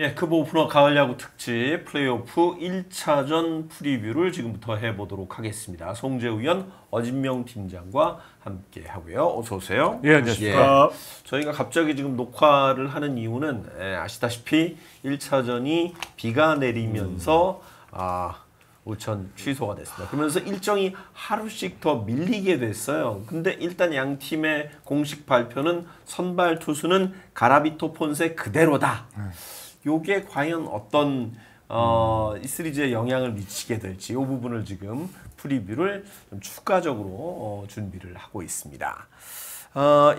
예, 크보 오프너 가을 야구 특집 플레이오프 1차전 프리뷰를 지금부터 해보도록 하겠습니다. 송재우 위원, 어진명 팀장과 함께 하고요. 어서 오세요. 예, 안녕하십니까. 저희가 갑자기 지금 녹화를 하는 이유는 아시다시피 1차전이 비가 내리면서 우천 취소가 됐습니다. 그러면서 일정이 하루씩 더 밀리게 됐어요. 근데 일단 양 팀의 공식 발표는 선발 투수는 가라비토 폰세 그대로다. 요게 과연 어떤 이 시리즈에 영향을 미치게 될지 이 부분을 지금 프리뷰를 좀 추가적으로 준비를 하고 있습니다.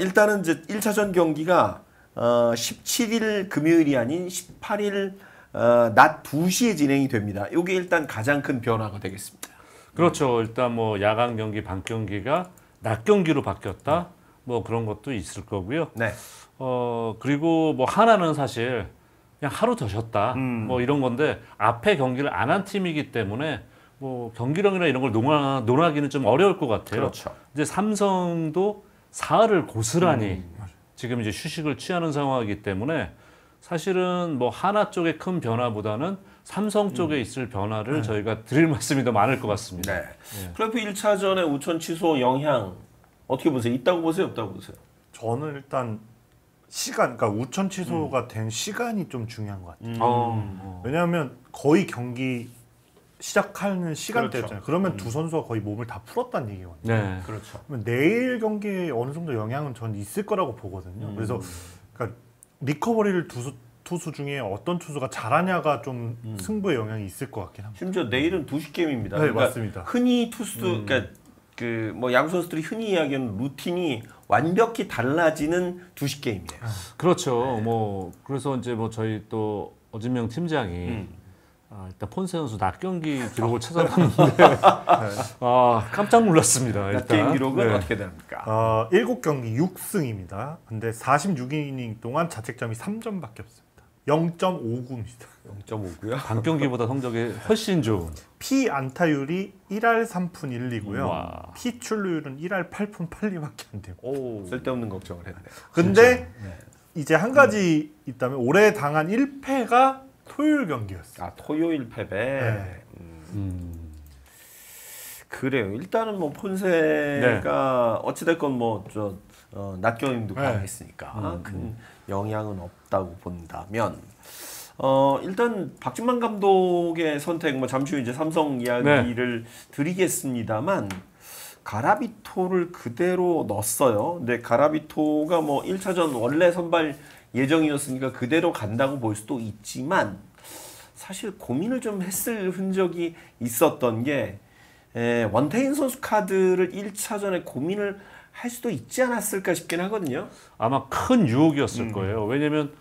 일단은 이제 1차전 경기가 17일 금요일이 아닌 18일 낮 2시에 진행이 됩니다. 이게 일단 가장 큰 변화가 되겠습니다. 그렇죠. 일단 뭐 야간 경기, 밤 경기가 낮 경기로 바뀌었다. 뭐 그런 것도 있을 거고요. 네. 그리고 뭐 하나는 사실 그냥 하루 더 쉬었다. 뭐 이런 건데 앞에 경기를 안 한 팀이기 때문에 뭐 경기력이나 이런 걸 논하기는 좀 어려울 것 같아요. 그렇죠. 이제 삼성도 사흘을 고스란히 지금 이제 휴식을 취하는 상황이기 때문에 사실은 뭐 하나 쪽의 큰 변화보다는 삼성 쪽에 있을 변화를 저희가 드릴 말씀이 더 많을 것 같습니다. 네. 플레이오프 1차전의 우천 취소 영향 어떻게 보세요? 있다고 보세요? 없다고 보세요? 저는 일단 시간, 그러니까 우천 취소가 된 시간이 좀 중요한 것 같아요. 왜냐하면 거의 경기 시작하는 시간대였잖아요. 그러면 두 선수가 거의 몸을 다 풀었다는 얘기거든요. 네. 그렇죠. 그러면 내일 경기에 어느 정도 영향은 전 있을 거라고 보거든요. 그래서 그러니까 리커버리를 투수 중에 어떤 투수가 잘하냐가 좀 승부에 영향이 있을 것 같긴 합니다. 심지어 내일은 2시 게임입니다. 네, 그러니까 맞습니다. 흔히 투수, 그러니까 뭐 야구 선수들이 흔히 이야기하는 루틴이 완벽히 달라지는 2시 게임이에요. 그렇죠. 뭐 그래서 이제 뭐 저희 또 어진명 팀장이 일단 폰세 선수 낮 경기 기록을 찾아봤는데 깜짝 놀랐습니다. 낮 게임 기록은 어떻게 됩니까? 7경기 6승입니다. 근데 46이닝 동안 자책점이 3점밖에 없습니다. 0.59입니다. 0.5고요. 반 경기보다 성적이 훨씬 좋은. 피 안타율이 1할 3푼 1리고요. 와. 피 출루율은 1할 8푼 8리밖에 안 돼요. 쓸데없는 걱정을 했네요. 근데 이제 한 가지 있다면 올해 당한 1패가 토요일 경기였어요. 토요일 패배. 네. 그래요. 일단은 뭐 폰세가 어찌됐건 뭐 낮 경기도 강했으니까 큰 영향은 없다고 본다면 일단 박진만 감독의 선택 뭐 잠시 후 이제 삼성 이야기를 드리겠습니다만 가라비토를 그대로 넣었어요. 근데 가라비토가 뭐 1차전 원래 선발 예정이었으니까 그대로 간다고 볼 수도 있지만 사실 고민을 좀 했을 흔적이 있었던 게 원태인 선수 카드를 1차전에 고민을 할 수도 있지 않았을까 싶긴 하거든요. 아마 큰 유혹이었을 거예요. 왜냐면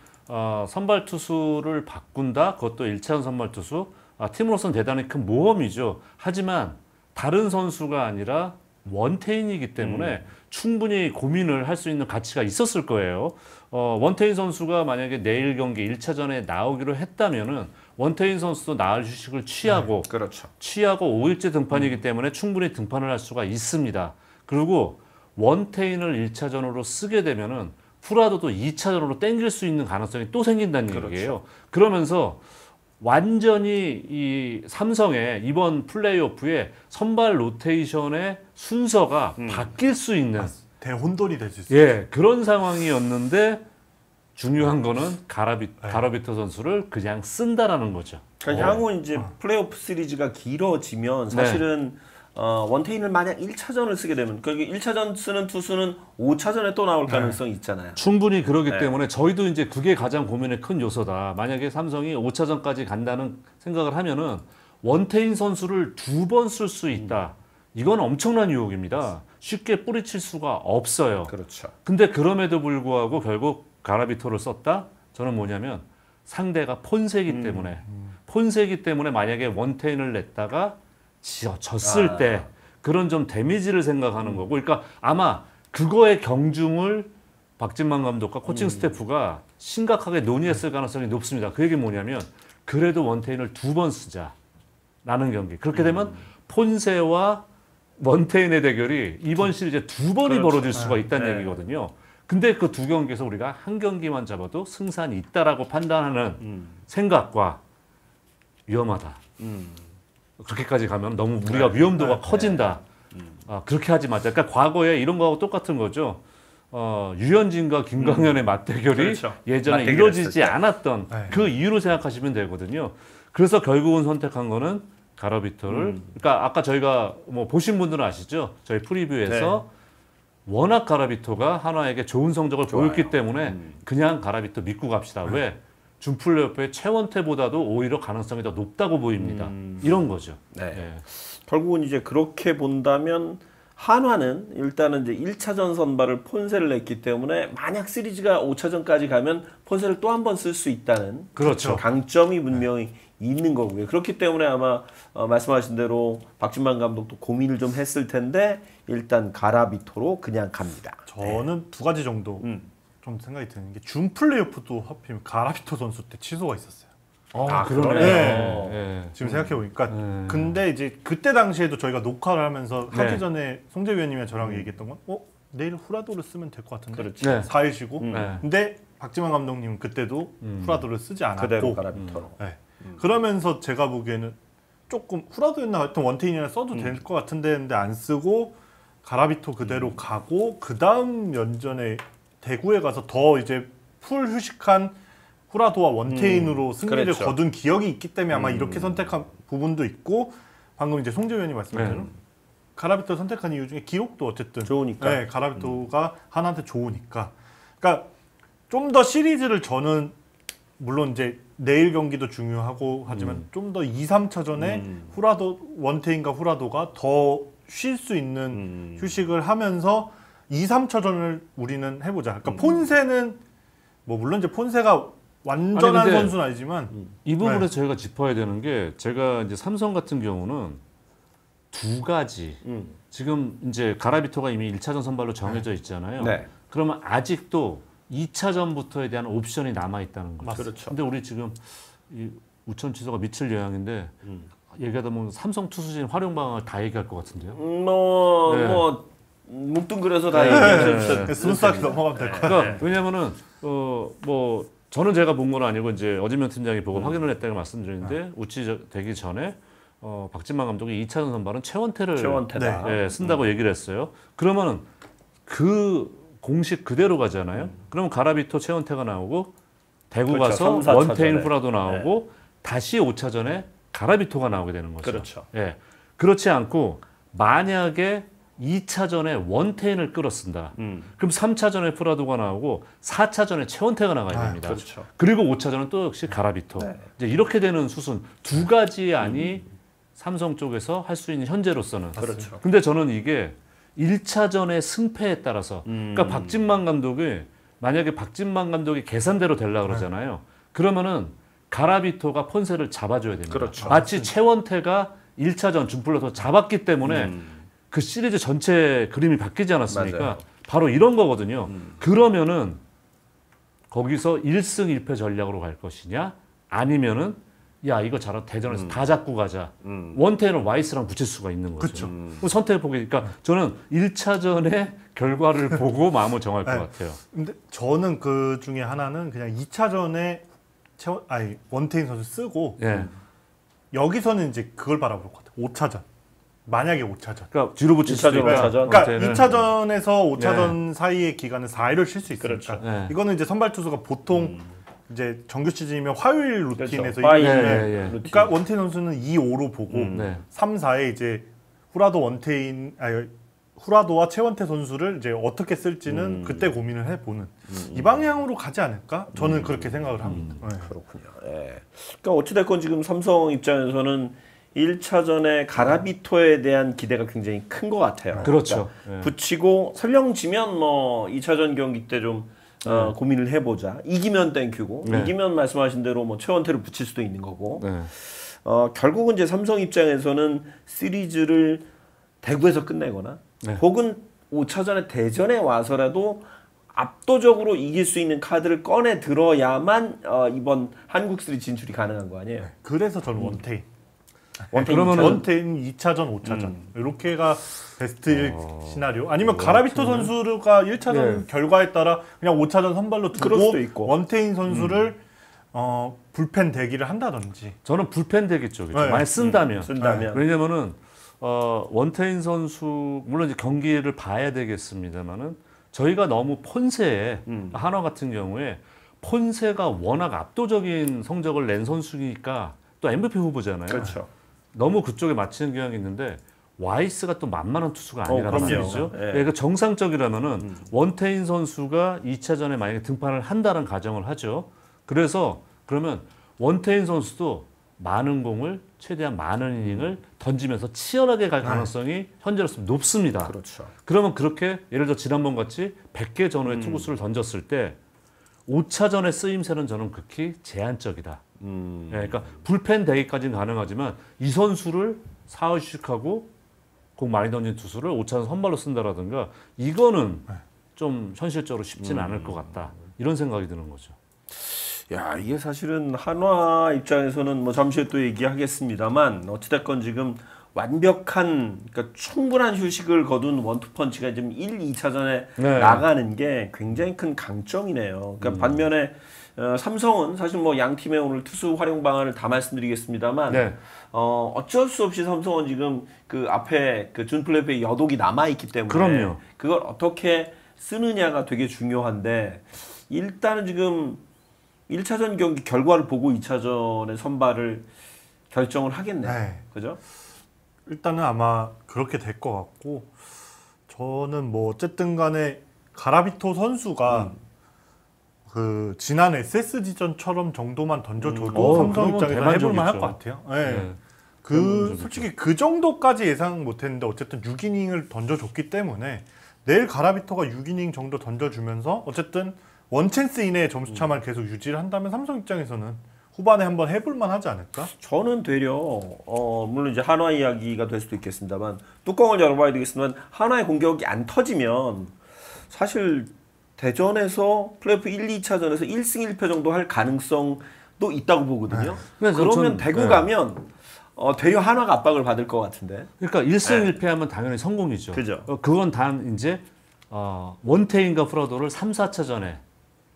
선발 투수를 바꾼다? 그것도 1차전 선발 투수. 팀으로서는 대단히 큰 모험이죠. 하지만 다른 선수가 아니라 원태인이기 때문에 충분히 고민을 할 수 있는 가치가 있었을 거예요. 원태인 선수가 만약에 내일 경기 1차전에 나오기로 했다면은 원태인 선수도 나흘 휴식을 취하고 그렇죠. 취하고 5일째 등판이기 때문에 충분히 등판을 할 수가 있습니다. 그리고 원태인을 1차전으로 쓰게 되면은 프라도도 2차전으로 땡길 수 있는 가능성이 또 생긴다는 얘기예요. 그러면서 완전히 이 삼성의 이번 플레이오프의 선발 로테이션의 순서가 바뀔 수 있는 대혼돈이 될 수 있어요. 예, 그런 상황이었는데 중요한 거는 가라비토 선수를 그냥 쓴다라는 거죠. 그러니까 향후 이제 플레이오프 시리즈가 길어지면 사실은 원태인을 만약 1차전을 쓰게 되면 그러니까 1차전 쓰는 투수는 5차전에 또 나올 가능성이 있잖아요. 충분히 그러기 때문에 저희도 이제 그게 가장 고민의 큰 요소다. 만약에 삼성이 5차전까지 간다는 생각을 하면은 원태인 선수를 2번 쓸 수 있다. 이건 엄청난 유혹입니다. 쉽게 뿌리칠 수가 없어요. 그렇죠. 근데 그럼에도 불구하고 결국 가라비토를 썼다? 저는 뭐냐면 상대가 폰세기 때문에 폰세기 때문에 만약에 원태인을 냈다가 졌을 때 그런 좀 데미지를 생각하는 거고 그러니까 아마 그거의 경중을 박진만 감독과 코칭 스태프가 심각하게 논의했을 가능성이 높습니다. 그 얘기는 뭐냐면 그래도 원태인을 2번 쓰자라는 경기. 그렇게 되면 폰세와 원태인의 대결이 이번 시리즈에 2번이 벌어질 수가 있다는 얘기거든요. 근데 그 두 경기에서 우리가 한 경기만 잡아도 승산이 있다라고 판단하는 생각과 위험하다. 그렇게까지 가면 너무 우리가 위험도가 커진다. 그렇게 하지 마자. 그러니까 과거에 이런 거하고 똑같은 거죠. 유현진과 김광현의 맞대결이 그렇죠. 예전에 맞대결 이루어지지 했을 때. 않았던 그 이유로 생각하시면 되거든요. 그래서 결국은 선택한 거는 가라비토를. 그러니까 아까 저희가 뭐 보신 분들은 아시죠? 저희 프리뷰에서 워낙 가라비토가 한화에게 좋은 성적을 보였기 때문에 그냥 가라비토 믿고 갑시다. 왜? 준 플레이오프의 최원태보다도 오히려 가능성이 더 높다고 보입니다. 이런 거죠. 네. 예. 결국은 이제 그렇게 본다면 한화는 일단은 이제 1차전 선발을 폰세를 냈기 때문에 만약 시리즈가 5차전까지 가면 폰세를 또 한 번 쓸 수 있다는 그렇죠. 강점이 분명히 있는 거고요. 그렇기 때문에 아마 말씀하신 대로 박진만 감독도 고민을 좀 했을 텐데 일단 가라비토로 그냥 갑니다. 저는 두 가지 정도 좀 생각이 드는 게 준 플레이오프도 하필 가라비토 선수 때 취소가 있었어요. 그러네요. 네. 예. 지금 생각해 보니까 근데 이제 그때 당시에도 저희가 녹화를 하면서 하기 전에 송재 위원님이랑 저랑 얘기했던 건 내일 후라도를 쓰면 될 것 같은데 그렇지. 네. 4일 쉬고 네. 근데 박지만 감독님은 그때도 후라도를 쓰지 않았고 그대로 가라비토로. 네. 그러면서 제가 보기에는 조금 후라도였나 하여튼 원테인이나 써도 될 것 같은데 근데 안 쓰고 가라비토 그대로 가고 그 다음 연전에 대구에 가서 더 이제 풀 휴식한 후라도와 원테인으로 승리를 그렇죠. 거둔 기억이 있기 때문에 아마 이렇게 선택한 부분도 있고 방금 이제 송재 위원이 말씀하신 대로 가라비토 선택한 이유 중에 기록도 어쨌든 좋으니까. 네, 가라비토가 하나한테 좋으니까 그러니까 좀 더 시리즈를 저는 물론 이제 내일 경기도 중요하고 하지만 좀 더 2, 3차전에 후라도 원테인과 후라도가 더 쉴 수 있는 휴식을 하면서 2, 3차전을 우리는 해보자. 그러니까 폰세는 뭐 물론 이제 폰세가 완전한 아니, 근데 선수는 아니지만 이 부분에서 저희가 짚어야 되는 게 제가 이제 삼성 같은 경우는 두 가지 지금 이제 가라비토가 이미 1차전 선발로 정해져 있잖아요. 네. 그러면 아직도 2차전부터에 대한 옵션이 남아 있다는 거죠. 맞습니다. 그렇죠. 근데 우리 지금 이 우천 취소가 미칠 영향인데 얘기하다 보면 삼성 투수진 활용 방안을 다 얘기할 것 같은데요. 뭐 뭉뚱그려서 다 얘기해서 순수하게 넘어가면 될 것 같아요. 그러니까 왜냐면은 뭐 저는 제가 본 건 아니고 이제 어진명 팀장이 보고 확인을 했다고 말씀드렸는데 우치 되기 전에 박진만 감독이 2차전 선발은 최원태다. 예, 쓴다고 얘기를 했어요. 그러면은 그 공식 그대로 가잖아요. 그러면 가라비토 최원태가 나오고 대구 그렇죠. 가서 3, 4차전에. 원태인 후라도 나오고 다시 5차전에 가라비토가 나오게 되는 거죠. 그렇죠. 예. 그렇지 않고 만약에 2차전에 원태인을 끌어쓴다. 그럼 3차전에 프라도가 나오고 4차전에 최원태가 나가야 됩니다. 그렇죠. 그리고 5차전은 또 역시 가라비토. 네. 이제 이렇게 되는 수순 두 가지의 안이 삼성 쪽에서 할 수 있는 현재로서는. 그렇죠. 근데 저는 이게 1차전의 승패에 따라서 그러니까 박진만 감독이 만약에 박진만 감독이 계산대로 되려고 그러잖아요. 그러면은 가라비토가 폰세를 잡아줘야 됩니다. 그렇죠. 마치 최원태가 1차전 준플러서 잡았기 때문에 그 시리즈 전체 그림이 바뀌지 않았습니까? 맞아요. 바로 이런 거거든요. 그러면은 거기서 1승 1패 전략으로 갈 것이냐? 아니면은 야 이거 잘하 대전에서 다 잡고 가자. 원태는 와이스랑 붙일 수가 있는 거죠. 그렇죠. 선택해 보게. 그러니까 저는 1차전의 결과를 보고 마음을 정할 것 같아요. 근데 저는 그 중에 하나는 그냥 2차전에 원태인 선수 쓰고 예. 여기서는 이제 그걸 바라볼 것 같아요. 5차전. 만약에 5차전. 그러니까 뒤로 붙일 수도 2차전, 있고. 5차전. 그러니까 원태인은. 2차전에서 5차전 사이의 기간은 4일을 쉴 수 있으니까. 그렇죠. 네. 이거는 이제 선발 투수가 보통 이제 정규 시즌이면 화요일 루틴에서 그렇죠. 화요일 예. 루틴. 그러니까 원태인 선수는 2, 5로 보고 네. 3, 4에 이제 후라도와 최원태 선수를 이제 어떻게 쓸지는 그때 고민을 해보는 이 방향으로 가지 않을까? 저는 그렇게 생각을 합니다. 네. 그렇군요. 예. 그러니까 어찌됐건 지금 삼성 입장에서는 1차전에 가라비토에 대한 기대가 굉장히 큰 것 같아요. 그렇죠. 그러니까 붙이고 설령 지면 뭐 2차전 경기 때 좀 고민을 해보자. 이기면 땡큐고 네. 이기면 말씀하신 대로 뭐 최원태를 붙일 수도 있는 거고. 네. 결국은 이제 삼성 입장에서는 시리즈를 대구에서 끝내거나 네. 혹은 5차전에 대전에 와서라도 압도적으로 이길 수 있는 카드를 꺼내 들어야만 이번 한국 시리즈 진출이 가능한 거 아니에요? 그래서 저는 원태인. 원태인 2차전, 5차전 이렇게가 베스트 시나리오. 아니면 가라비토 선수가 1차전 결과에 따라 그냥 5차전 선발로 그럴 수도 두고 있고. 원태인 선수를 불펜 대기를 한다든지. 저는 불펜 대기 쪽이죠. 네. 만약 쓴다면. 왜냐면은 원태인 선수 물론 이제 경기를 봐야 되겠습니다만은 저희가 너무 폰세에 한화 같은 경우에 폰세가 워낙 압도적인 성적을 낸 선수니까 또 MVP 후보잖아요. 그렇죠. 너무 그쪽에 맞추는 경향이 있는데 와이스가 또 만만한 투수가 아니라는 그럼요. 말이죠. 예. 그러니까 정상적이라면은 원태인 선수가 2차전에 만약에 등판을 한다는 가정을 하죠. 그래서 그러면 원태인 선수도 많은 공을 최대한 많은 이닝을 던지면서 치열하게 갈 가능성이 현재로서 높습니다. 그렇죠. 그러면 그렇게 예를 들어 지난번 같이 100개 전후의 투구수를 던졌을 때 5차전의 쓰임새는 저는 극히 제한적이다. 예, 그러니까 불펜 대기까지는 가능하지만 이 선수를 4회씩하고 공 많이 던진 투수를 5차전 선발로 쓴다라든가 이거는 좀 현실적으로 쉽지는 않을 것 같다. 이런 생각이 드는 거죠. 야, 이게 사실은 한화 입장에서는 뭐 잠시 후에 또 얘기하겠습니다만 어찌됐건 지금 완벽한 그러니까 충분한 휴식을 거둔 원투펀치가 지금 1, 2차전에 네. 나가는 게 굉장히 큰 강점이네요. 그러니까 반면에 삼성은 사실 뭐 양 팀의 오늘 투수 활용 방안을 다 말씀드리겠습니다만 네. 어쩔 수 없이 삼성은 지금 그 앞에 그 준 플레이오프의 여독이 남아 있기 때문에 그럼요. 그걸 어떻게 쓰느냐가 되게 중요한데 일단은 지금 1차전 경기 결과를 보고 2차전의 선발을 결정을 하겠네요. 네. 그죠? 일단은 아마 그렇게 될 것 같고 저는 뭐 어쨌든 간에 가라비토 선수가 그 지난 SSG전처럼 정도만 던져줘도 삼성 그러면 입장에서 해볼만 할 대만족이죠. 것 같아요. 네. 네. 그 솔직히 그 정도까지 예상 못했는데 어쨌든 6이닝을 던져줬기 때문에 내일 가라비토가 6이닝 정도 던져주면서 어쨌든 원챈스 이내의 점수차만 계속 유지를 한다면 삼성 입장에서는 후반에 한번 해볼만 하지 않을까? 저는 되려 물론 이제 한화 이야기가 될 수도 있겠습니다만 뚜껑을 열어봐야 되겠지만 한화의 공격이 안 터지면 사실 대전에서 플레이오프 1, 2차전에서 1승 1패 정도 할 가능성도 있다고 보거든요. 그러면 대구 가면 되려 한화가 압박을 받을 것 같은데. 그러니까 1승 1패하면 당연히 성공이죠. 그죠. 그건 단 이제 원태인과 프라도를 3, 4차전에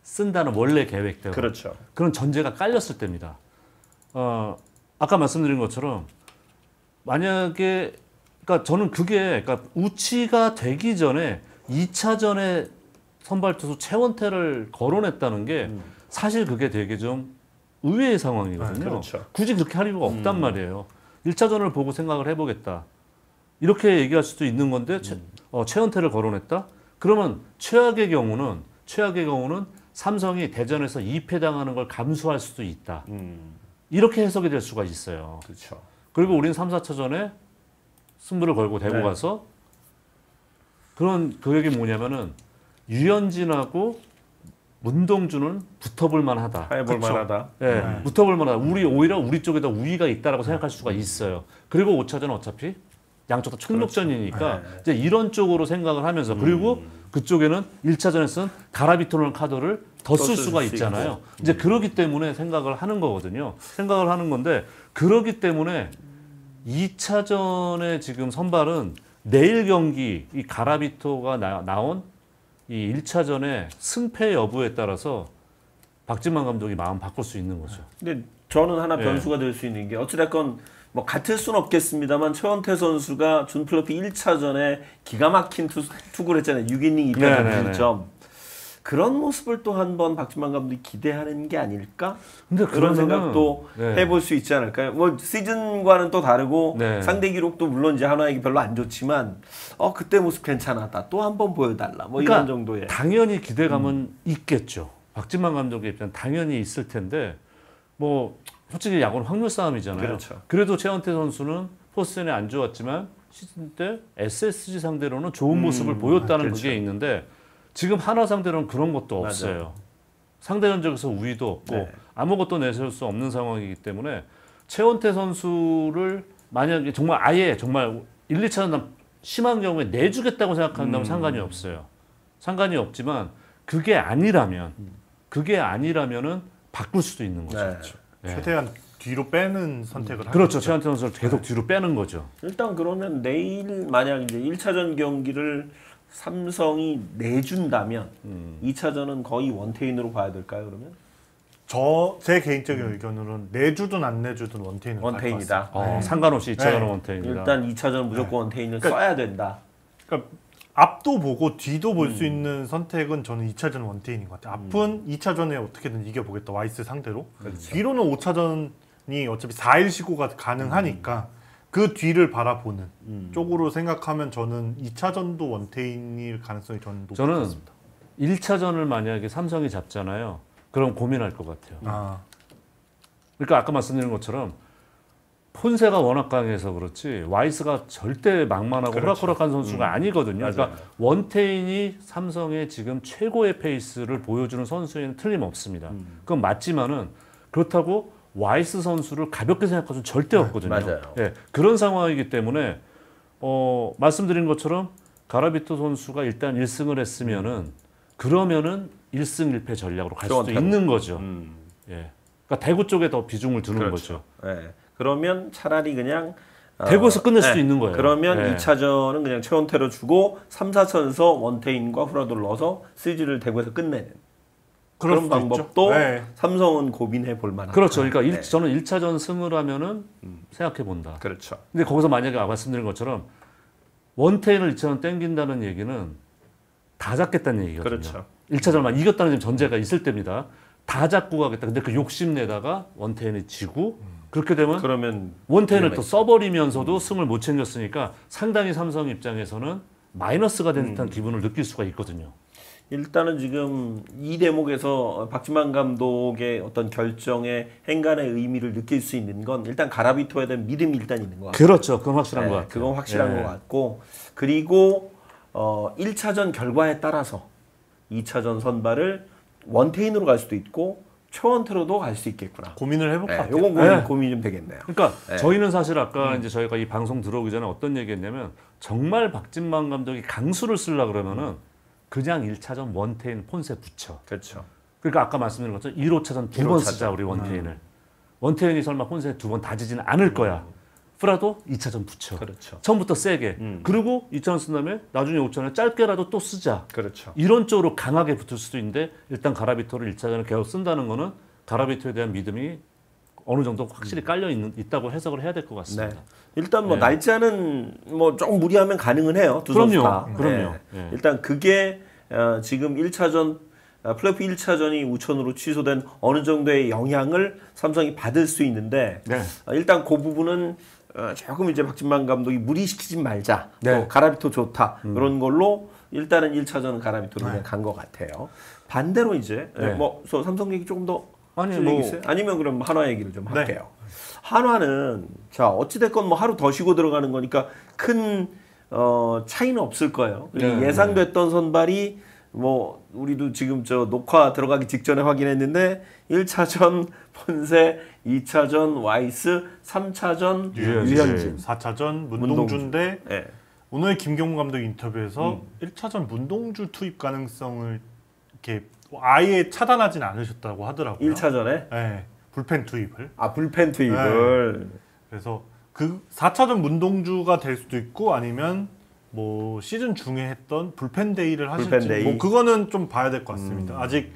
쓴다는 원래 계획대로. 그렇죠. 그런 전제가 깔렸을 때입니다. 아까 말씀드린 것처럼 만약에 그러니까 저는 그게 그러니까 우치가 되기 전에 2차전에 선발 투수 최원태를 거론했다는 게 사실 그게 되게 좀 의외의 상황이거든요. 그렇죠. 굳이 그렇게 할 이유가 없단 말이에요. 1차전을 보고 생각을 해보겠다. 이렇게 얘기할 수도 있는 건데 최원태를 거론했다? 그러면 최악의 경우는 삼성이 대전에서 2패 당하는 걸 감수할 수도 있다. 이렇게 해석이 될 수가 있어요. 그렇죠. 그리고 우리는 3, 4차전에 승부를 걸고 대구 가서 그런 그게 뭐냐면은 유현진하고 문동주는 붙어볼 만하다. 해볼 그쵸? 만하다. 예, 붙어볼 만하다. 오히려 우리 쪽에다 우위가 있다라고 생각할 수가 있어요. 그리고 5차전은 어차피 양쪽 다 총력전이니까 이제 이런 쪽으로 생각을 하면서 그리고 그쪽에는 1차전에서는 가라비토라는 카드를 더 쓸 수가 있잖아요. 이제 그러기 때문에 생각을 하는 거거든요. 생각을 하는 건데 그러기 때문에 2차전에 지금 선발은 내일 경기 이 가라비토가 나온 이 1차전의 승패 여부에 따라서 박진만 감독이 마음 바꿀 수 있는 거죠. 근데 저는 하나 변수가 될 수 있는 게 어찌됐건 뭐 같을 수는 없겠습니다만 최원태 선수가 준 플레이오프 1차전에 기가 막힌 투구를 했잖아요. 6이닝 2패 1점. 그런 모습을 또 한번 박진만 감독이 기대하는 게 아닐까? 근데 그런 그러면은- 생각도 해볼 수 있지 않을까요? 뭐 시즌과는 또 다르고 네. 상대 기록도 물론 이제 한화에게 별로 안 좋지만 그때 모습 괜찮았다. 또 한번 보여달라. 뭐 그러니까 이런 정도의. 당연히 기대감은 있겠죠. 박진만 감독의 입장 당연히 있을 텐데 뭐 솔직히 야구는 확률 싸움이잖아요. 그렇죠. 그래도 최원태 선수는 포스트전에 안 좋았지만 시즌 때 SSG 상대로는 좋은 모습을 보였다는 그렇죠. 그게 있는데 지금 한화 상대로는 그런 것도 없어요. 맞아요. 상대 전적에서 우위도 없고 네. 아무것도 내세울 수 없는 상황이기 때문에 최원태 선수를 만약에 정말 아예 정말 1, 2차전 심한 경우에 내주겠다고 생각한다면 상관이 없어요. 상관이 없지만 그게 아니라면은 바꿀 수도 있는 거죠. 네. 네. 최대한 뒤로 빼는 선택을 그렇죠. 하겠죠. 최한태 선수를 계속 뒤로 빼는 거죠. 일단 그러면 내일 만약 이제 1차전 경기를 삼성이 내준다면 2차전은 거의 원태인으로 봐야 될까요? 그러면 제 개인적인 의견으로는 내주든 안 내주든 원태인은 원태인이다. 상관없이 2차전은 네. 원태인이다. 일단 2차전 무조건 원태인을 그러니까 써야 된다. 그러니까 앞도 보고 뒤도 볼 수 있는 선택은 저는 2차전 원태인인 것 같아요. 앞은 2차전에 어떻게든 이겨보겠다. 와이스 상대로. 뒤로는 5차전이 어차피 4일 시고가 가능하니까 그 뒤를 바라보는 쪽으로 생각하면 저는 2차전도 원태인일 가능성이 저는 높은 것 저는 같습니다. 1차전을 만약에 삼성이 잡잖아요. 그럼 고민할 것 같아요. 그러니까 아까 말씀드린 것처럼 폰세가 워낙 강해서 그렇지 와이스가 절대 막만하고 호락호락한 선수가 아니거든요. 그러니까 원태인이 삼성의 지금 최고의 페이스를 보여주는 선수에는 틀림없습니다. 그건 맞지만은 그렇다고 와이스 선수를 가볍게 생각할 수는 절대 없거든요. 맞아요. 예, 그런 상황이기 때문에 말씀드린 것처럼 가라비토 선수가 일단 1승을 했으면은 그러면은 1승 1패 전략으로 갈 수도 있는 거죠. 예. 그러니까 대구 쪽에 더 비중을 두는 거죠. 네. 그러면 차라리 그냥 대구에서 끝낼 수도 있는 거예요. 그러면 네. 2차전은 그냥 최원태로 주고 3, 4차전에서 원태인과 후라도를 넣어서 시리즈를 대구에서 끝내는 그런 수도 방법도 있죠. 네. 삼성은 고민해 볼 만하다. 그렇죠. 그러니까 저는 1차전 승을 하면은 생각해 본다. 그렇죠. 근데 거기서 만약에 말씀드린 것처럼 원태인을 2차전 땡긴다는 얘기는 다 잡겠다는 얘기거든요. 그렇죠. 1차전만 이겼다는 전제가 있을 때입니다. 다 잡고 가겠다. 근데 그 욕심내다가 원태인이 지고 그렇게 되면 그러면 원태인을 또 써버리면서도 승을 못 챙겼으니까 상당히 삼성 입장에서는 마이너스가 된 듯한 기분을 느낄 수가 있거든요. 일단은 지금 이 대목에서 박지만 감독의 어떤 결정의 행간의 의미를 느낄 수 있는 건 일단 가라비토에 대한 믿음이 일단 있는 것 같아요. 그렇죠. 그건 확실한 것 같아요. 그건 확실한 것 같고 그리고 1차전 결과에 따라서 2차전 선발을 원태인으로 갈 수도 있고 최원태로도 갈 수 있겠구나. 고민을 해볼 것 같아요. 요건 고민 좀 되겠네요. 그러니까 저희는 사실 아까 이제 저희가 이 방송 들어오기 전에 어떤 얘기했냐면 정말 박진만 감독이 강수를 쓰려 그러면은 그냥 1차전 원태인 폰세 붙여. 그렇죠. 그러니까 아까 말씀드린 것처럼 1호차전 두 번 쓰자 우리 원태인을. 원태인이 설마 폰세 두 번 다지지는 않을 거야. 프라도 2차전 붙여. 그렇죠. 처음부터 세게. 그리고 2차전 쓴 다음에 나중에 5차전에 짧게라도 또 쓰자. 그렇죠. 이런 쪽으로 강하게 붙을 수도 있는데 일단 가라비토를 1차전에 계속 쓴다는 거는 가라비토에 대한 믿음이 어느 정도 확실히 깔려 있다고 해석을 해야 될 것 같습니다. 네. 일단 뭐 날짜는 뭐 조금 무리하면 가능은 해요. 두 그럼요. 선수 다. 그럼요. 네. 네. 일단 그게 지금 1차전 플레이오프 1차전이 우천으로 취소된 어느 정도의 영향을 삼성이 받을 수 있는데 네. 일단 그 부분은 조금 이제 박진만 감독이 무리시키지 말자. 네. 또 가라비토 좋다. 그런 걸로 일단은 1차전 가라비토로 그냥 간 것 같아요. 반대로 이제 뭐 삼성 얘기 조금 더 아니 얘기 있어요? 아니면 그럼 한화 얘기를 좀 할게요. 한화는 자 어찌 됐건 뭐 하루 더 쉬고 들어가는 거니까 큰 차이는 없을 거예요. 예상됐던 선발이 뭐 우리도 지금 저 녹화 들어가기 직전에 확인했는데 1차전 폰세, 2차전 와이스, 3차전 유현진, 4차전 문동주인데 네. 오늘 김경문 감독 인터뷰에서 1차전 문동주 투입 가능성을 이렇게 아예 차단하진 않으셨다고 하더라고요. 1차전에 네, 불펜 투입을. 불펜 투입을 그래서 그 4차전 문동주가 될 수도 있고 아니면 뭐 시즌 중에 했던 불펜 데이를 하실지 불펜 데이. 뭐 그거는 좀 봐야 될 것 같습니다. 아직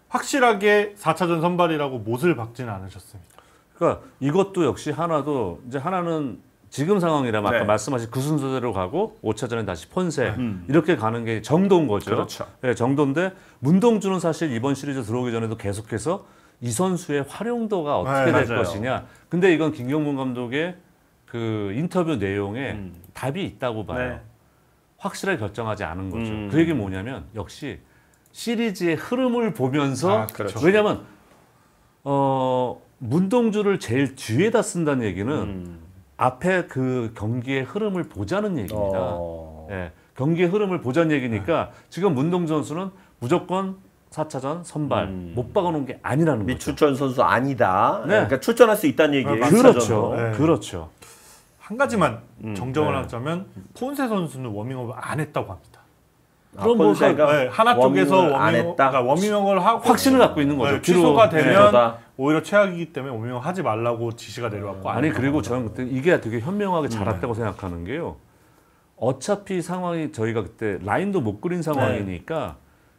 확실하게 4차전 선발이라고 못을 박지는 않으셨습니다. 그러니까 이것도 역시 하나도 이제 하나는 지금 상황이라면 아까 말씀하신 그 순서대로 가고 5차전에 다시 폰세 이렇게 가는 게 정도인 거죠. 그렇죠. 네, 정도인데 문동주는 사실 이번 시리즈 들어오기 전에도 계속해서 이 선수의 활용도가 어떻게 될 맞아요. 것이냐. 근데 이건 김경문 감독의 그 인터뷰 내용에 답이 있다고 봐요. 네. 확실하게 결정하지 않은 거죠. 그 얘기 뭐냐면 역시 시리즈의 흐름을 보면서 그렇죠. 왜냐하면 문동주를 제일 뒤에다 쓴다는 얘기는 앞에 그 경기의 흐름을 보자는 얘기입니다. 예, 경기의 흐름을 보자는 얘기니까 지금 문동주 선수는 무조건 4차전 선발 못 박아놓은 게 아니라는 거죠. 미출전 선수 아니다. 네. 그러니까 출전할 수 있다는 얘기예요. 그렇죠. 1차전으로. 네. 그렇죠. 한 가지만 정정을 하자면 폰세 선수는 워밍업을 안 했다고 합니다. 그럼 뭐 폰세가 하나 쪽에서 워밍을 안 했다. 그러니까 워밍업을 하고 확신을 갖고 있는 거죠. 취소가 되면 오히려 최악이기 때문에 오명하지 말라고 지시가 내려왔고 아니 그리고 저는 그때 이게 되게 현명하게 잘했다고 생각하는 게요. 어차피 상황이 저희가 그때 라인도 못 그린 상황이니까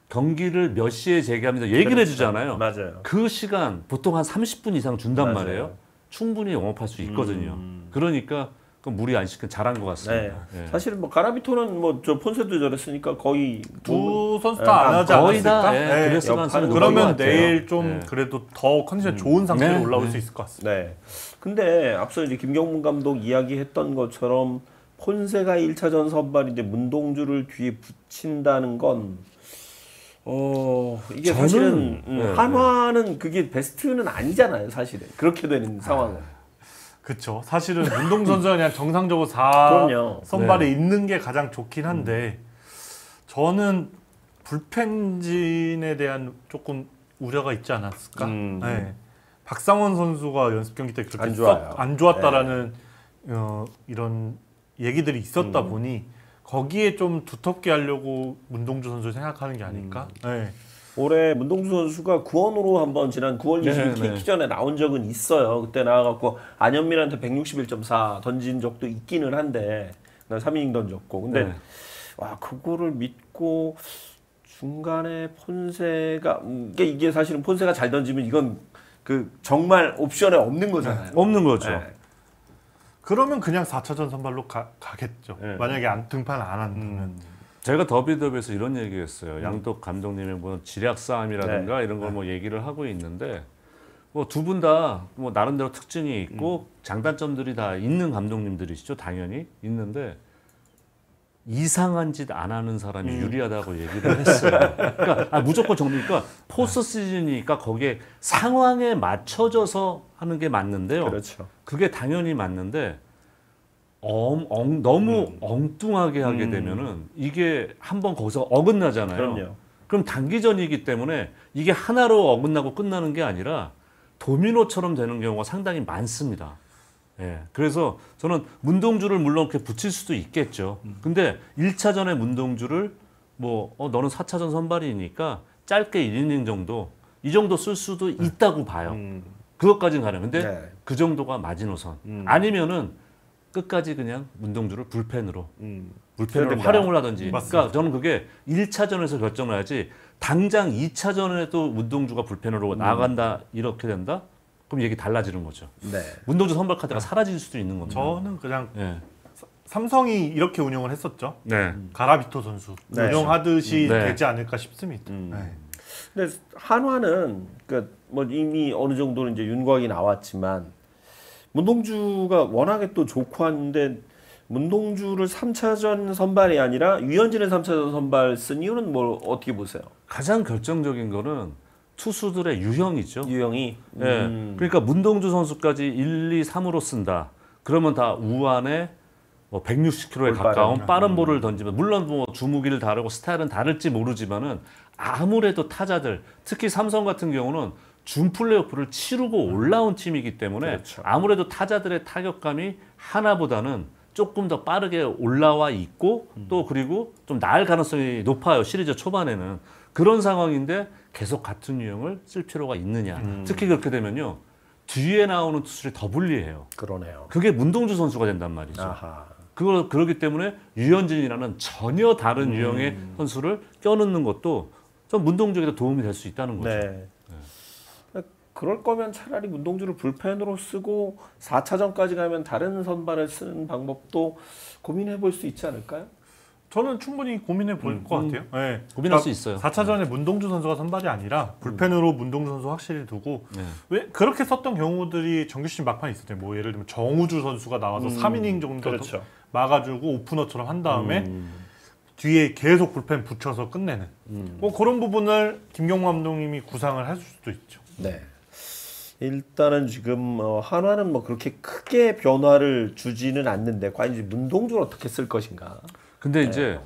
경기를 몇 시에 재개합니다 얘기를 해주잖아요. 맞아요. 그 시간 보통 한 30분 이상 준단 맞아요. 말이에요. 충분히 영업할 수 있거든요. 그러니까 그 무리 안 시킨 잘한 것 같습니다. 네. 예. 사실은 뭐 가라비토는 뭐 저 폰세도 저랬으니까 거의 두 선수 다 안 하지 거의 않았을까? 다 예, 네. 그랬을 가능성이 높은 것 그러면 같아요. 내일 좀 예. 그래도 더 컨디션 좋은 상태로 네, 올라올 네. 수 있을 것 같습니다. 네. 근데 앞서 이제 김경문 감독 이야기했던 것처럼 폰세가 1차전 선발인데 문동주를 뒤에 붙인다는 건 이게 저는- 사실은 네, 한화는 그게 베스트는 아니잖아요, 사실은. 그렇게 되는 상황은. 그렇죠. 사실은 문동 선수가 그냥 정상적으로 4 그럼요. 선발에 있는 게 가장 좋긴 한데 저는 불펜진에 대한 조금 우려가 있지 않았을까? 네. 박상원 선수가 연습 경기 때 그렇게 안 좋아요. 썩 안 좋았다라는 이런 얘기들이 있었다 보니 거기에 좀 두텁게 하려고 문동주 선수를 생각하는 게 아닐까? 네. 올해 문동주 선수가 구원으로 한번 지난 9월 20일 네, KT전에 나온 적은 있어요. 그때 나와갖고 안현민한테 161.4 던진 적도 있기는 한데 3이닝 던졌고 근데 네. 와 그거를 믿고 중간에 폰세가 이게 사실은 폰세가 잘 던지면 이건 그 정말 옵션에 없는 거잖아요. 없는 거죠. 네. 그러면 그냥 4차전 선발로 가겠죠. 네. 만약에 등판 안 한다면. 제가 더비더비에서 이런 얘기했어요. 양덕 감독님의 뭐 지략 싸움이라든가 네. 이런 걸 뭐 얘기를 하고 있는데 뭐 두 분 다 뭐 나름대로 특징이 있고 장단점들이 다 있는 감독님들이시죠. 당연히 있는데 이상한 짓 안 하는 사람이 유리하다고 얘기를 했어요. 그러니까 무조건 정리니까 포스트 시즌이니까 거기에 상황에 맞춰져서 하는 게 맞는데요. 그렇죠. 그게 당연히 맞는데 너무 엉뚱하게 하게 되면은 이게 한번 거기서 어긋나잖아요. 그럼요. 그럼 단기전이기 때문에 이게 하나로 어긋나고 끝나는 게 아니라 도미노처럼 되는 경우가 상당히 많습니다. 예. 그래서 저는 문동주를 물론 이렇게 붙일 수도 있겠죠. 근데 1차전에 문동주를 뭐 너는 4차전 선발이니까 짧게 1이닝 정도 이 정도 쓸 수도 있다고 봐요. 그것까지는 가능. 근데 네. 그 정도가 마지노선. 아니면은 끝까지 그냥 문동주를 불펜으로 불펜으로 된다. 활용을 하든지. 맞습니다. 그러니까 저는 그게 1차전에서 결정을 해야지 당장 2차전에도 문동주가 불펜으로 나간다 이렇게 된다? 그럼 얘기 달라지는 거죠. 네. 문동주 선발 카드가 사라질 수도 있는 겁니다. 저는 그냥 예. 삼성이 이렇게 운영을 했었죠. 네. 가라비토 선수 네. 운영하듯이 네. 되지 않을까 싶습니다. 네. 근데 한화는 그러니까 뭐 이미 어느 정도는 이제 윤곽이 나왔지만 문동주가 워낙에 또 좋고 한데 문동주를 3차전 선발이 아니라 유현진을 3차전 선발 쓴 이유는 뭘 어떻게 보세요? 가장 결정적인 거는 투수들의 유형이죠. 유형이 예. 그러니까 문동주 선수까지 1, 2, 3으로 쓴다. 그러면 다 우한에 뭐 160km에 가까운 빠른 볼을 던지면 물론 뭐 주무기를 다르고 스타일은 다를지 모르지만은 아무래도 타자들 특히 삼성 같은 경우는 준 플레이오프를 치르고 올라온 팀이기 때문에 그렇죠. 아무래도 타자들의 타격감이 하나보다는 조금 더 빠르게 올라와 있고 또 그리고 좀 나을 가능성이 높아요. 시리즈 초반에는. 그런 상황인데 계속 같은 유형을 쓸 필요가 있느냐. 특히 그렇게 되면요. 뒤에 나오는 투수들이 더 불리해요. 그러네요. 그게 문동주 선수가 된단 말이죠. 아하. 그러기 때문에 유현진이라는 전혀 다른 유형의 선수를 껴넣는 것도 좀 문동주에게 도움이 될 수 있다는 거죠. 네. 그럴 거면 차라리 문동주를 불펜으로 쓰고 4차전까지 가면 다른 선발을 쓰는 방법도 고민해 볼 수 있지 않을까요? 저는 충분히 고민해 볼 것 같아요. 네. 고민할 수 있어요. 4차전에 문동주 선수가 선발이 아니라 불펜으로 문동주 선수 확실히 두고 네. 왜 그렇게 썼던 경우들이 정규 시즌 막판에 있었대요. 뭐 예를 들면 정우주 선수가 나와서 3이닝 정도 그렇죠. 막아주고 오프너처럼 한 다음에 뒤에 계속 불펜 붙여서 끝내는 뭐 그런 부분을 김경무 감독님이 구상을 할 수도 있죠. 네. 일단은 지금 한화는 뭐 그렇게 크게 변화를 주지는 않는데 과연 이제 문동주를 어떻게 쓸 것인가? 근데 이제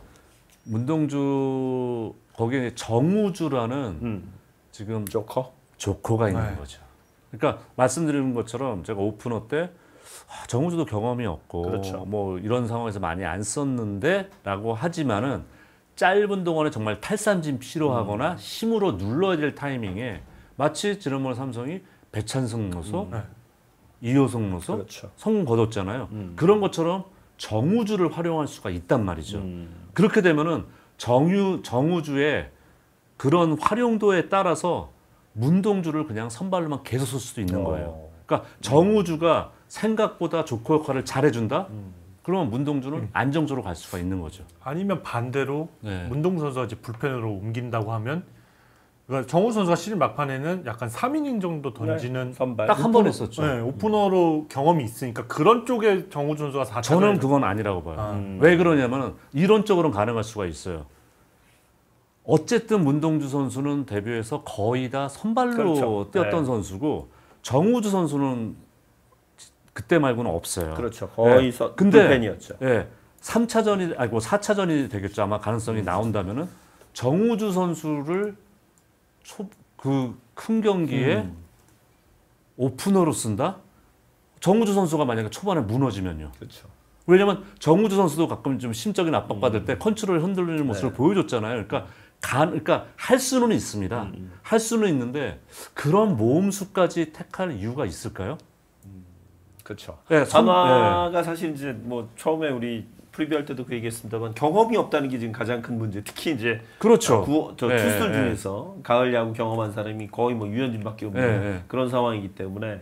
문동주 거기에 정우주라는 지금 조커? 조커가 있는 네. 거죠. 그러니까 말씀드린 것처럼 제가 오프너 때 정우주도 경험이 없고 그렇죠. 뭐 이런 상황에서 많이 안 썼는데라고 하지만은 짧은 동안에 정말 탈삼진 필요하거나 힘으로 눌러야 될 타이밍에 마치 지난번 삼성이 배찬승 노소, 네. 이효성 노소 그렇죠. 성공 거뒀잖아요. 그런 것처럼 정우주를 활용할 수가 있단 말이죠. 그렇게 되면은 정우주의 그런 활용도에 따라서 문동주를 그냥 선발로만 계속 쓸 수도 있는 거예요. 그러니까 정우주가 생각보다 조커 역할을 잘해준다? 그러면 문동주는 안정적으로 갈 수가 있는 거죠. 아니면 반대로 네. 문동 선수가 이제 불펜으로 옮긴다고 하면 그러니까 정우 선수가 시즌 막판에는 약간 3이닝 정도 던지는 선발. 딱 한 번 했었죠. 네, 오프너로 경험이 있으니까 그런 쪽에 정우 선수가 4차전 저는 그건 아니라고 봐요. 왜 그러냐면 이론적으로는 가능할 수가 있어요. 어쨌든 문동주 선수는 데뷔해서 거의 다 선발로 그렇죠. 뛰었던 네. 선수고 정우주 선수는 그때 말고는 없어요. 그렇죠. 거의 네. 근데 불펜이었죠. 예, 3차전이 아니고 4차전이 되겠죠. 아마 가능성이 나온다면은 정우주 선수를 그 큰 경기에 오프너로 쓴다? 정우주 선수가 만약에 초반에 무너지면요. 그렇죠. 왜냐면 정우주 선수도 가끔 좀 심적인 압박받을 때 컨트롤 흔들리는 모습을 보여줬잖아요. 그러니까 할 수는 있습니다. 할 수는 있는데 그런 모험수까지 택할 이유가 있을까요? 그렇죠. 네, 아마가 사실 이제 뭐 처음에 우리 프리뷰할 때도 그 얘기했습니다만 경험이 없다는 게 지금 가장 큰 문제. 특히 이제 그렇죠. 투수들 중에서 가을 야구 경험한 사람이 거의 뭐 유현진밖에 없는 그런 상황이기 때문에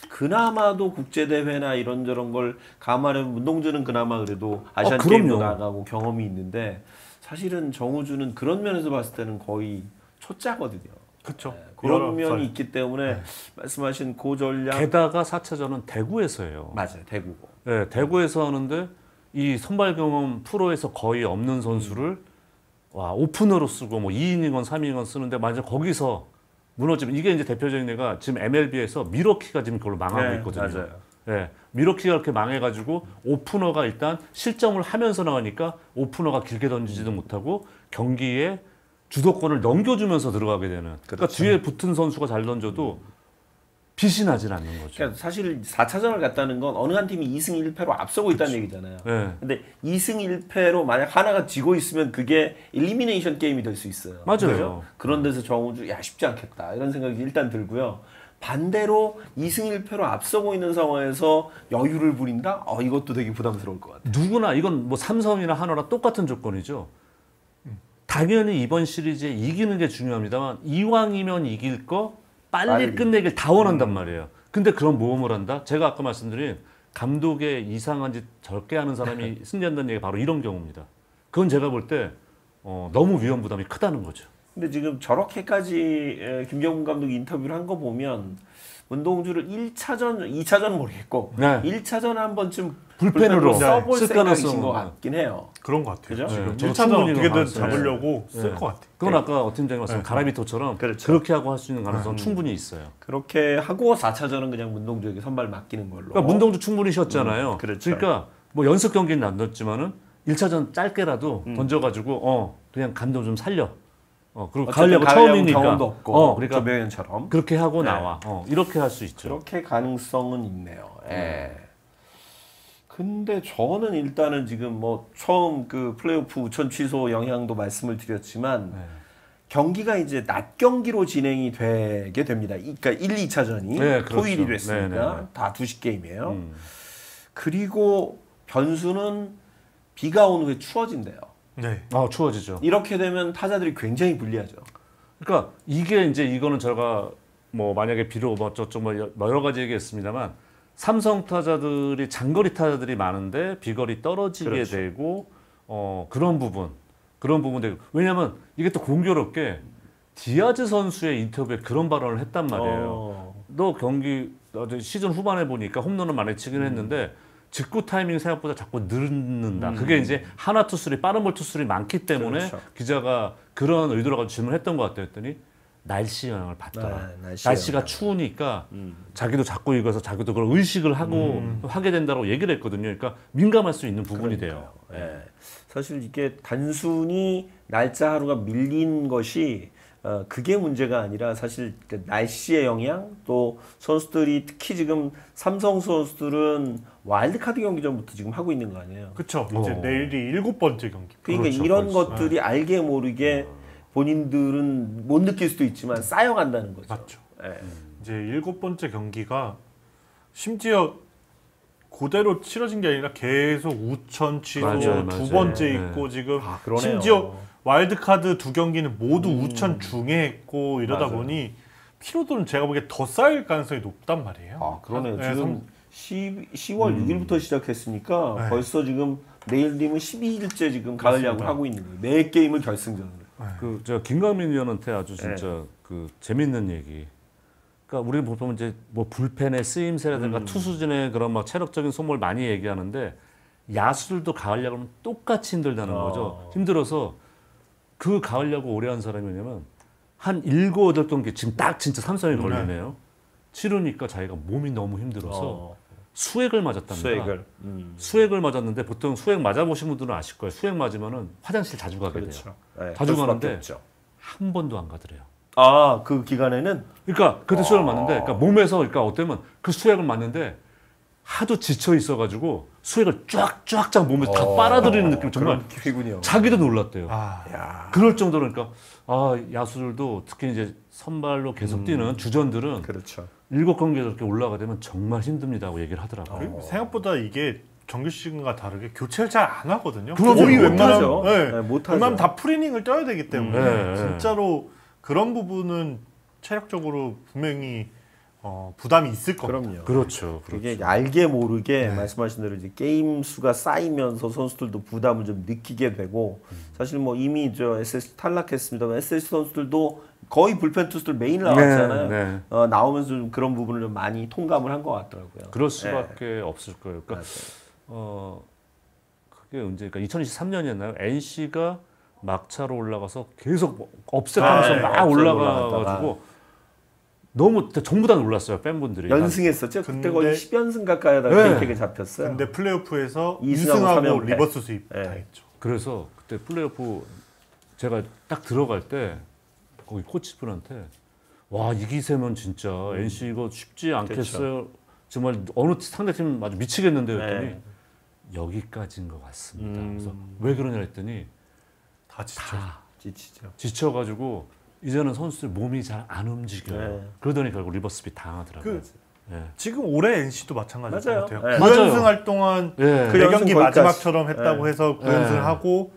그나마도 국제 대회나 이런저런 걸 감안하면 문동주는 그나마 그래도 아시안 게임도 나가고 경험이 있는데 사실은 정우주는 그런 면에서 봤을 때는 거의 초짜거든요. 그렇죠. 네, 그런 면이 있기 때문에 말씀하신 고전략 게다가 4차전은 대구에서 해요. 맞아요. 대구고. 네, 대구에서 하는데 이 선발 경험 프로에서 거의 없는 선수를 와 오프너로 쓰고 뭐 2이닝건 3이닝건 쓰는데 만약 거기서 무너지면 이게 이제 대표적인 예가 지금 MLB에서 미러키가 지금 그걸로 망하고 있거든요. 맞아요. 네, 미러키가 이렇게 망해가지고 오프너가 일단 실점을 하면서 나가니까 오프너가 길게 던지지도 못하고 경기에 주도권을 넘겨주면서 들어가게 되는. 그러니까 뒤에 붙은 선수가 잘 던져도 빛이 나질 않는 거죠. 그러니까 사실 4차전을 갔다는 건 어느 한 팀이 2승 1패로 앞서고 있다는 얘기잖아요. 네. 근데 2승 1패로 만약 하나가 지고 있으면 그게 엘리미네이션 게임이 될 수 있어요. 맞아요. 그죠? 그런 데서 정우주 야 쉽지 않겠다 이런 생각이 일단 들고요. 반대로 2승 1패로 앞서고 있는 상황에서 여유를 부린다? 이것도 되게 부담스러울 것 같아요. 누구나 이건 뭐 삼성이나 하나나 똑같은 조건이죠. 당연히 이번 시리즈에 이기는 게 중요합니다만 이왕이면 이길 거 빨리 끝내길 다 원한단 말이에요. 근데 그런 모험을 한다? 제가 아까 말씀드린 감독의 이상한 짓 적게 하는 사람이 승리한다는 얘기가 바로 이런 경우입니다. 그건 제가 볼 때 너무 위험 부담이 크다는 거죠. 근데 지금 저렇게까지 김경문 감독이 인터뷰를 한 거 보면 문동주를 1차전, 2차전은 모르겠고 네. 1차전 한 번쯤 불펜으로 써볼 쓸 생각이신 가능성은 것 같긴 해요. 그런 것 같아요. 그죠? 지금 네. 1차전 충분히 어떻게든 가능성이 잡으려고 쓸 것 같아요. 그건 아까 어 팀장님 말씀 가라비토처럼 그렇죠. 그렇게 하고 할 수 있는 가능성은 충분히 있어요. 그렇게 하고 4차전은 그냥 문동주에게 선발 맡기는 걸로. 그러니까 문동주 충분히 쉬었잖아요. 그렇죠. 그러니까 뭐 연습 경기는 안 던졌지만은 1차전 짧게라도 던져가지고 그냥 감독 좀 살려. 그리고 가을 야구 처음이니까. 경험도 없고. 그러니까 조명현처럼. 그렇게 하고 나와. 이렇게 할 수 있죠. 그렇게 가능성은 있네요. 예. 근데 저는 일단은 지금 뭐 처음 그 플레이오프 우천 취소 영향도 말씀을 드렸지만 경기가 이제 낮 경기로 진행이 되게 됩니다. 그러니까 1, 2차전이 네, 그렇죠. 토일이 됐으니까 네. 다 2시 게임이에요. 그리고 변수는 비가 온 후에 추워진대요. 네. 추워지죠. 이렇게 되면 타자들이 굉장히 불리하죠. 그러니까 이게 이제 이거는 제가 뭐 만약에 비로 뭐 저쪽 뭐 여러 가지 얘기했습니다만 삼성 타자들이 장거리 타자들이 많은데 비거리 떨어지게 그렇죠. 되고 그런 부분 되고 왜냐면 이게 또 공교롭게 디아즈 선수의 인터뷰에 그런 발언을 했단 말이에요. 너 시즌 후반에 보니까 홈런을 많이 치긴 했는데 직구 타이밍 생각보다 자꾸 늦는다. 그게 이제 하나 투수들이 빠른 볼 투수들이 많기 때문에 그렇죠. 기자가 그런 의도로 가지고 질문했던 것 같아요. 했더니 날씨 영향을 받더라. 날씨가 추우니까 자기도 자꾸 읽어서 자기도 그걸 의식을 하고 하게 된다고 얘기를 했거든요. 그러니까 민감할 수 있는 부분이 돼요. 예. 사실 이게 단순히 날짜 하루가 밀린 것이 그게 문제가 아니라 사실 그 날씨의 영향 또 선수들이 특히 지금 삼성 선수들은 와일드카드 경기 전부터 지금 하고 있는 거 아니에요. 그렇죠. 이제 내일이 7번째 경기. 그러니까 그렇죠, 이런 그렇죠. 것들이 알게 모르게 본인들은 못 느낄 수도 있지만 쌓여간다는 거죠. 맞죠. 예. 이제 7번째 경기가 심지어 그대로 치러진 게 아니라 계속 우천 취소 맞아요, 두 맞아요. 번째 네. 있고 지금 그러네요. 심지어 와일드카드 2경기는 모두 우천 중에 했고 이러다 맞아요. 보니 피로도는 제가 보기에 더 쌓일 가능성이 높단 말이에요. 그러네요. 네, 지금 10월 6일부터 시작했으니까 네. 벌써 지금 내일이면 12일째 지금 가을 맞습니다. 야구를 하고 있는 거예요. 매 게임을 결승전으로. 저 김강민 위원한테 아주 진짜 그 재밌는 얘기. 그러니까 우리 보통 이제 뭐 불펜의 쓰임새라든가 투수진의 그런 막 체력적인 소모를 많이 얘기하는데 야수들도 가을 야구는 똑같이 힘들다는 거죠. 힘들어서 그 가을 야구 오래 한 사람이 뭐냐면 한 7, 8경기 지금 딱 진짜 삼성이 걸리네요. 치르니까 자기가 몸이 너무 힘들어서 수액을 맞았답니다. 수액을 맞았는데 보통 수액 맞아보신 분들은 아실 거예요. 수액 맞으면은 화장실 자주 가게 돼요. 네, 자주 그럴 수밖에 가는데 없죠. 한 번도 안 가더래요. 그 기간에는 그러니까 그때 수액을 맞는데, 그러니까 몸에서 그러니까 어때면 그 수액을 맞는데 하도 지쳐 있어가지고 수액을 쫙쫙쫙 몸에서 다 빨아들이는 느낌 정말 그런 기분이요. 자기도 놀랐대요. 야, 그럴 정도로 그러니까 야수들도 특히 이제 선발로 계속 뛰는 주전들은 그렇죠. 7경기에 그렇게 올라가 되면 정말 힘듭니다고 얘기를 하더라고요. 그리고 생각보다 이게 정규 시즌과 다르게 교체를 잘 안 하거든요. 그럼요. 거의 못하죠. 웬만하면 네, 못하죠. 웬만하면 다 풀이닝을 떠야 되기 때문에 네. 진짜로 그런 부분은 체력적으로 분명히 부담이 있을 겁니다. 그럼요. 그렇죠. 그게 알게 모르게 말씀하신 대로 이제 게임 수가 쌓이면서 선수들도 부담을 좀 느끼게 되고 사실 뭐 이미 저 SSG 탈락했습니다만 SSG 선수들도 거의 불펜 투수들 매일 나왔잖아요. 네. 나오면서 좀 그런 부분을 좀 많이 통감을 한 것 같더라고요. 그럴 수밖에 없을 거예요. 그러니까 그게 언제? 그러니까 2023년이었나요? NC가 막차로 올라가서 계속 업셋하면서 막 업셋 올라가가지고 너무 전부 다 놀랐어요 팬분들이. 연승했었죠. 그때 거의 근데- 10연승 가까이 하다가 네. KT에게 잡혔어요. 근데 플레이오프에서 2승하고 2승하고 3연패. 리버스 수입 네. 당했죠. 그래서 그때 플레이오프 제가 딱 들어갈 때 거기 코치분한테 와 이 기세면 진짜 NC 이거 쉽지 않겠어요. 정말 어느 상대팀 아주 미치겠는데 했더니 네. 여기까지인 것 같습니다. 그래서 왜 그러냐 했더니 다 진짜. 다 지치죠. 지쳐가지고 이제는 선수들 몸이 잘 안 움직여요. 네. 그러더니 결국 리버스비 당하더라고요. 그 예. 지금 올해 NC도 마찬가지일 것 맞아요. 같아요. 네. 9연승 맞아요. 할 동안 예. 그 4경기 연승 거기까지. 마지막처럼 했다고 네. 해서 9연승을 네. 하고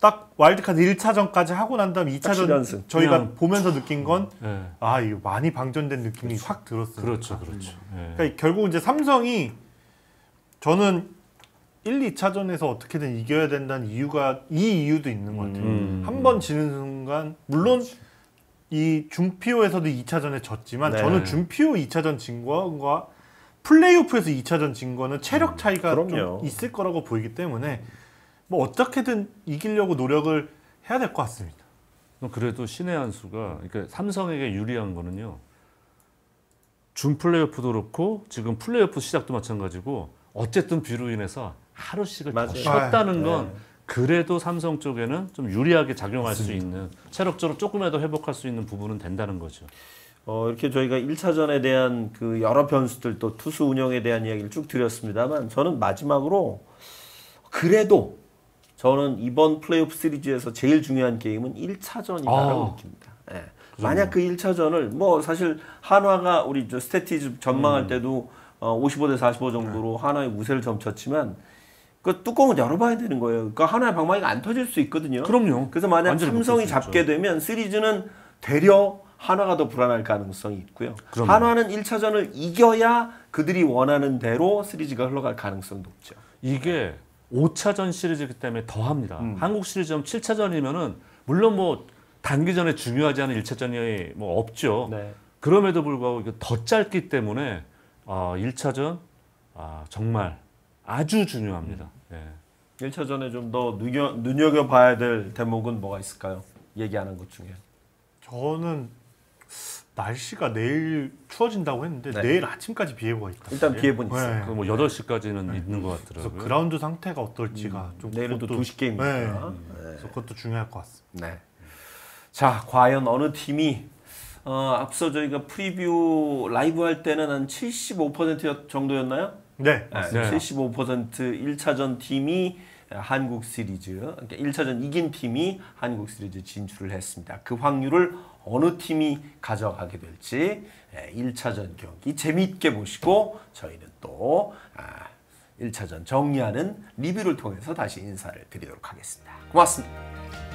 딱 와일드카드 1차전까지 하고 난 다음 2차전 연승. 저희가 그냥- 보면서 느낀 건 예. 이거 많이 방전된 느낌이 확 들었어요. 그렇죠, 그렇죠. 예. 그러니까 결국 이제 삼성이 저는 1, 2차전에서 어떻게든 이겨야 된다는 이유가 이 이유도 있는 것 같아요. 한 번 지는 순간 물론 이 준피오에서도 2차전에 졌지만 네. 저는 준피오 2차전 진 거와 플레이오프에서 2차전 진 거는 체력 차이가 그럼요. 좀 있을 거라고 보이기 때문에 뭐 어떻게든 이기려고 노력을 해야 될 것 같습니다. 그래도 신의 한 수가 그러니까 삼성에게 유리한 거는요. 준 플레이오프도 그렇고 지금 플레이오프 시작도 마찬가지고 어쨌든 비로 인해서 하루씩을 맞아요. 더 쉬었다는 네. 건 그래도 삼성 쪽에는 좀 유리하게 작용할 수 있는 체력적으로 조금이라도 회복할 수 있는 부분은 된다는 거죠. 이렇게 저희가 1차전에 대한 그 여러 변수들 또 투수 운영에 대한 이야기를 쭉 드렸습니다만 저는 마지막으로 그래도 저는 이번 플레이오프 시리즈에서 제일 중요한 게임은 1차전이다라고 느낍니다. 예. 만약 그 1차전을 뭐 사실 한화가 우리 저 스태티즈 전망할 때도 55대 45 정도로 한화의 우세를 점쳤지만 그 뚜껑은 열어봐야 되는 거예요. 그러니까 한화의 방망이가 안 터질 수 있거든요. 그럼요. 그래서 만약 완전히 삼성이 못할 수 있죠. 잡게 되면 시리즈는 되려 한화가 더 불안할 가능성이 있고요. 그럼요. 한화는 1차전을 이겨야 그들이 원하는 대로 시리즈가 흘러갈 가능성이 높죠. 이게 5차전 시리즈이기 때문에 더 합니다. 한국 시리즈는 7차전이면은 물론 뭐 단기전에 중요하지 않은 1차전이 뭐 없죠. 네. 그럼에도 불구하고 이게 더 짧기 때문에 1차전 정말 아주 중요합니다. 예. 1차전에 좀 더 눈여겨봐야 될 대목은 뭐가 있을까요? 얘기 안 한 것 중에. 저는 날씨가 내일 추워진다고 했는데 네. 내일 아침까지 비 예보가 있다. 일단 비 예보는 있어요. 네. 그뭐 8시까지는 있는 것 그래서 같더라고요. 그라운드 상태가 어떨지가 좀 내일은 또 그것도- 2시 게임이니까. 네. 그래서 그것도 중요할 것 같습니다. 네. 자, 과연 어느 팀이 앞서 저희가 프리뷰 라이브 할 때는 한 75% 정도였나요? 네. 맞습니다. 75% 1차전 팀이 한국 시리즈, 그러니까 1차전 이긴 팀이 한국 시리즈 진출을 했습니다. 그 확률을 어느 팀이 가져가게 될지 1차전 경기 재미있게 보시고 저희는 또 1차전 정리하는 리뷰를 통해서 다시 인사를 드리도록 하겠습니다. 고맙습니다.